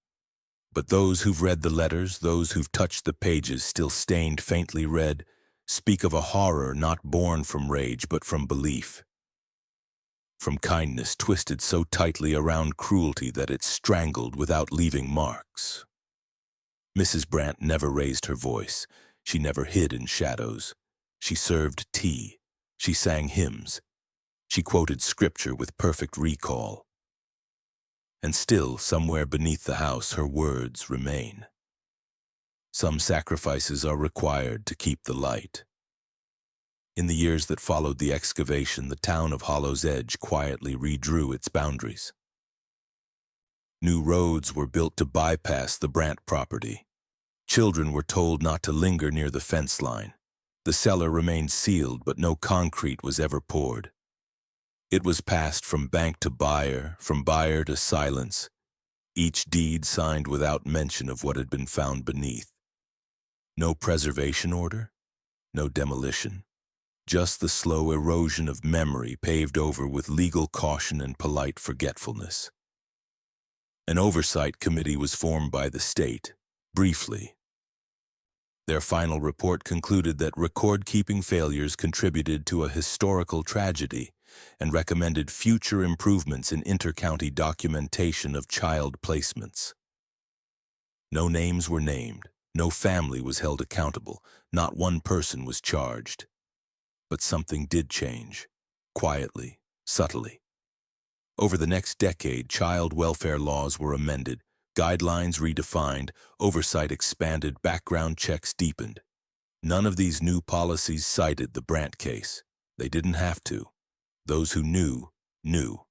A: But those who've read the letters, those who've touched the pages still stained faintly red, speak of a horror not born from rage but from belief. From kindness twisted so tightly around cruelty that it strangled without leaving marks. Mrs. Brant never raised her voice. She never hid in shadows. She served tea. She sang hymns. She quoted scripture with perfect recall. And still, somewhere beneath the house, her words remain. Some sacrifices are required to keep the light. In the years that followed the excavation, the town of Hollow's Edge quietly redrew its boundaries. New roads were built to bypass the Brant property. Children were told not to linger near the fence line. The cellar remained sealed, but no concrete was ever poured. It was passed from bank to buyer, from buyer to silence, each deed signed without mention of what had been found beneath. No preservation order, no demolition. Just the slow erosion of memory paved over with legal caution and polite forgetfulness. An oversight committee was formed by the state, briefly. Their final report concluded that record-keeping failures contributed to a historical tragedy and recommended future improvements in inter-county documentation of child placements. No names were named, no family was held accountable, not one person was charged. But something did change, quietly, subtly. Over the next decade, child welfare laws were amended, guidelines redefined, oversight expanded, background checks deepened. None of these new policies cited the Brant case. They didn't have to. Those who knew, knew.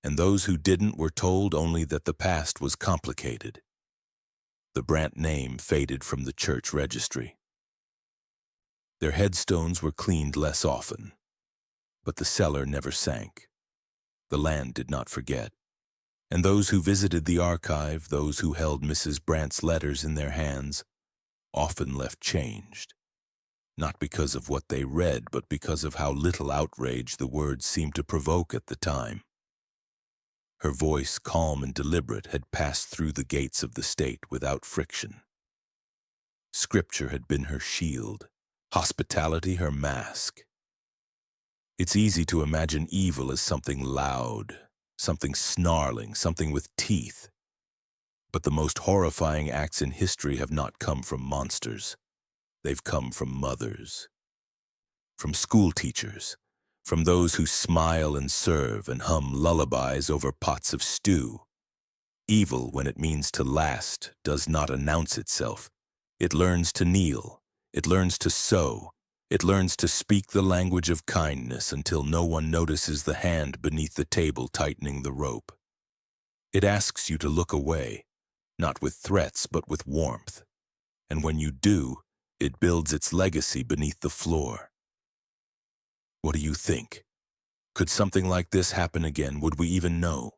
A: And those who didn't were told only that the past was complicated. The Brant name faded from the church registry. Their headstones were cleaned less often, but the cellar never sank. The land did not forget. And those who visited the archive, those who held Mrs. Brant's letters in their hands, often left changed. Not because of what they read, but because of how little outrage the words seemed to provoke at the time. Her voice, calm and deliberate, had passed through the gates of the state without friction. Scripture had been her shield, hospitality her mask. It's easy to imagine evil as something loud, something snarling, something with teeth. But the most horrifying acts in history have not come from monsters. They've come from mothers, from school teachers, from those who smile and serve and hum lullabies over pots of stew. Evil, when it means to last, does not announce itself. It learns to kneel. It learns to sew. It learns to speak the language of kindness until no one notices the hand beneath the table tightening the rope. It asks you to look away, not with threats but with warmth. And when you do, it builds its legacy beneath the floor. What do you think? Could something like this happen again? Would we even know?